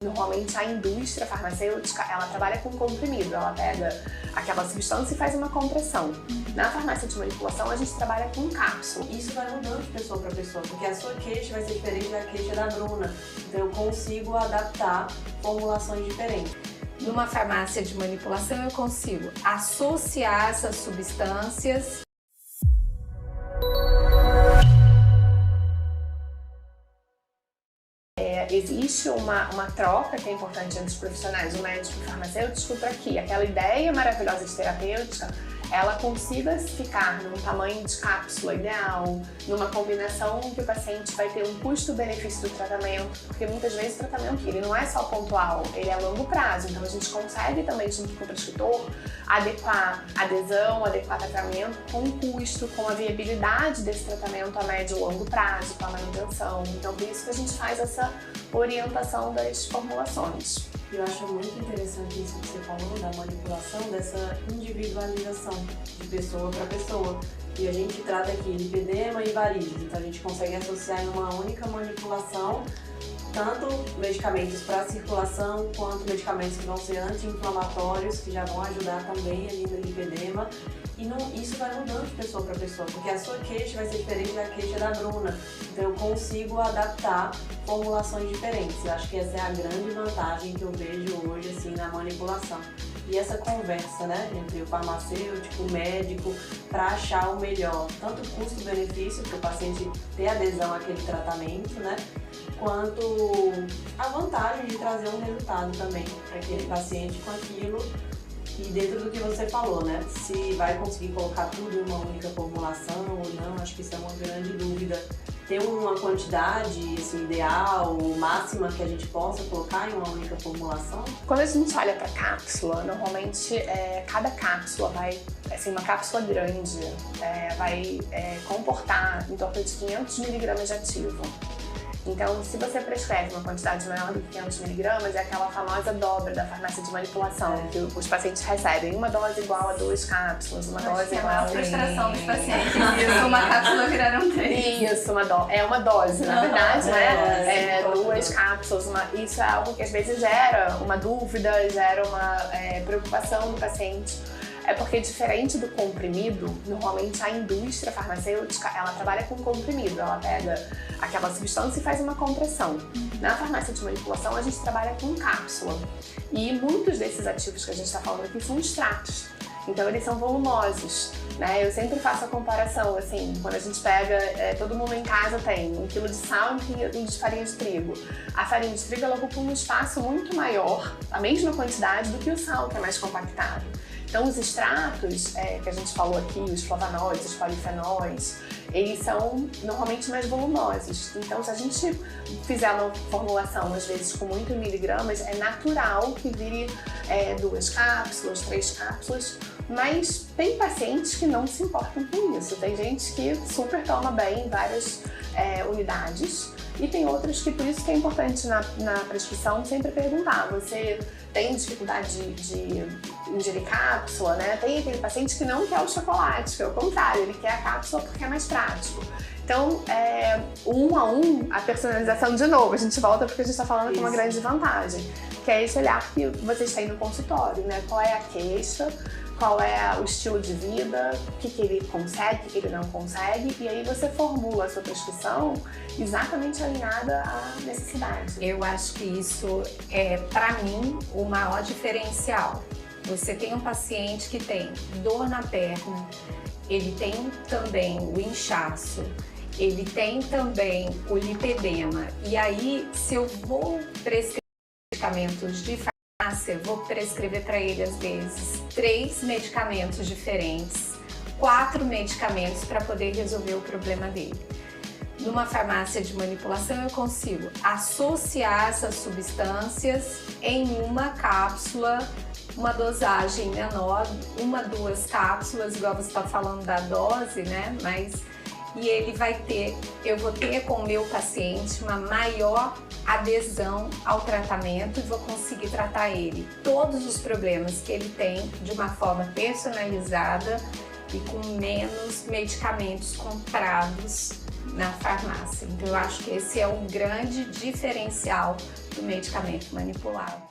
Normalmente a indústria farmacêutica, ela trabalha com comprimido, ela pega aquela substância e faz uma compressão. Na farmácia de manipulação, a gente trabalha com cápsula. Isso vai mudando de pessoa para pessoa, porque a sua queixa vai ser diferente da queixa da Bruna. Então eu consigo adaptar formulações diferentes. Numa farmácia de manipulação, eu consigo associar essas substâncias. Existe uma troca que é importante entre os profissionais, o médico e o farmacêutico, para que aquela ideia maravilhosa de terapêutica ela consiga ficar num tamanho de cápsula ideal, numa combinação que o paciente vai ter um custo-benefício do tratamento, porque muitas vezes o tratamento ele não é só pontual, ele é a longo prazo, então a gente consegue também, junto com o prescritor, adequar adesão, adequar tratamento com o custo, com a viabilidade desse tratamento a médio e longo prazo, com a manutenção. Então por isso que a gente faz essa orientação das formulações. Eu acho muito interessante isso que você falou, da manipulação, dessa individualização de pessoa para pessoa. E a gente trata aqui lipedema e varizes, então a gente consegue associar em uma única manipulação tanto medicamentos para circulação, quanto medicamentos que vão ser anti-inflamatórios, que já vão ajudar também ali no lipedema. E isso vai mudando de pessoa para pessoa, porque a sua queixa vai ser diferente da queixa da Bruna. Então eu consigo adaptar formulações diferentes. Eu acho que essa é a grande vantagem que eu vejo hoje assim, na manipulação. E essa conversa, né, entre o farmacêutico, o médico, para achar o melhor, tanto custo-benefício para o paciente ter adesão àquele tratamento, né, quanto a vantagem de trazer um resultado também para aquele paciente com aquilo. E dentro do que você falou, né? Se vai conseguir colocar tudo em uma única formulação ou não, acho que isso é uma grande dúvida. Ter uma quantidade assim, ideal, máxima que a gente possa colocar em uma única formulação? Quando a gente olha para cápsula, normalmente cada cápsula vai, assim, uma cápsula grande, vai comportar em torno de 500 mg de ativo. Então, se você prescreve uma quantidade maior do que 500 mg, é aquela famosa dobra da farmácia de manipulação, que os pacientes recebem uma dose igual a 2 cápsulas, uma dose igual a... É uma frustração dos pacientes, isso, uma cápsula viraram 3. Isso, é uma dose, na verdade, né? 2 cápsulas, isso é algo que às vezes gera uma dúvida, gera uma preocupação do paciente. É porque, diferente do comprimido, normalmente a indústria farmacêutica, ela trabalha com comprimido, ela pega aquela substância e faz uma compressão. Na farmácia de manipulação, a gente trabalha com cápsula. E muitos desses ativos que a gente está falando aqui são extratos. Então, eles são volumosos, né? Eu sempre faço a comparação, assim, quando a gente pega, todo mundo em casa tem 1 kg de sal e 1 kg de farinha de trigo. A farinha de trigo, ela ocupa um espaço muito maior, a mesma quantidade, do que o sal, que é mais compactado. Então, os extratos que a gente falou aqui, os flavonoides, os polifenóis, eles são normalmente mais volumosos. Então, se a gente fizer uma formulação, às vezes com muito miligramas, é natural que vire 2 cápsulas, 3 cápsulas, mas tem pacientes que não se importam com isso. Tem gente que super toma bem várias unidades e tem outros que, por isso que é importante na prescrição, sempre perguntar, você tem dificuldade de ingerir cápsula, né? Tem aquele paciente que não quer o chocolate, que é o contrário, ele quer a cápsula porque é mais prático. Então, 1 a 1, a personalização, de novo, a gente volta porque a gente está falando com uma grande vantagem, que é esse olhar que vocês têm no consultório, né? Qual é a queixa, qual é o estilo de vida, o que ele consegue, o que ele não consegue, e aí você formula a sua prescrição exatamente alinhada à necessidade. Eu acho que isso é, para mim, o maior diferencial. Você tem um paciente que tem dor na perna, ele tem também o inchaço, ele tem também o lipedema, e aí, se eu vou prescrever medicamentos de farmácia, vou prescrever para ele, às vezes, 3 medicamentos diferentes, 4 medicamentos para poder resolver o problema dele. Numa farmácia de manipulação, eu consigo associar essas substâncias em uma cápsula, uma dosagem menor, 1, 2 cápsulas, igual você está falando da dose, né? E ele vai ter, eu vou ter com o meu paciente uma maior adesão ao tratamento e vou conseguir tratar ele, todos os problemas que ele tem, de uma forma personalizada e com menos medicamentos comprados, né? na farmácia. Então eu acho que esse é um grande diferencial do medicamento manipulado.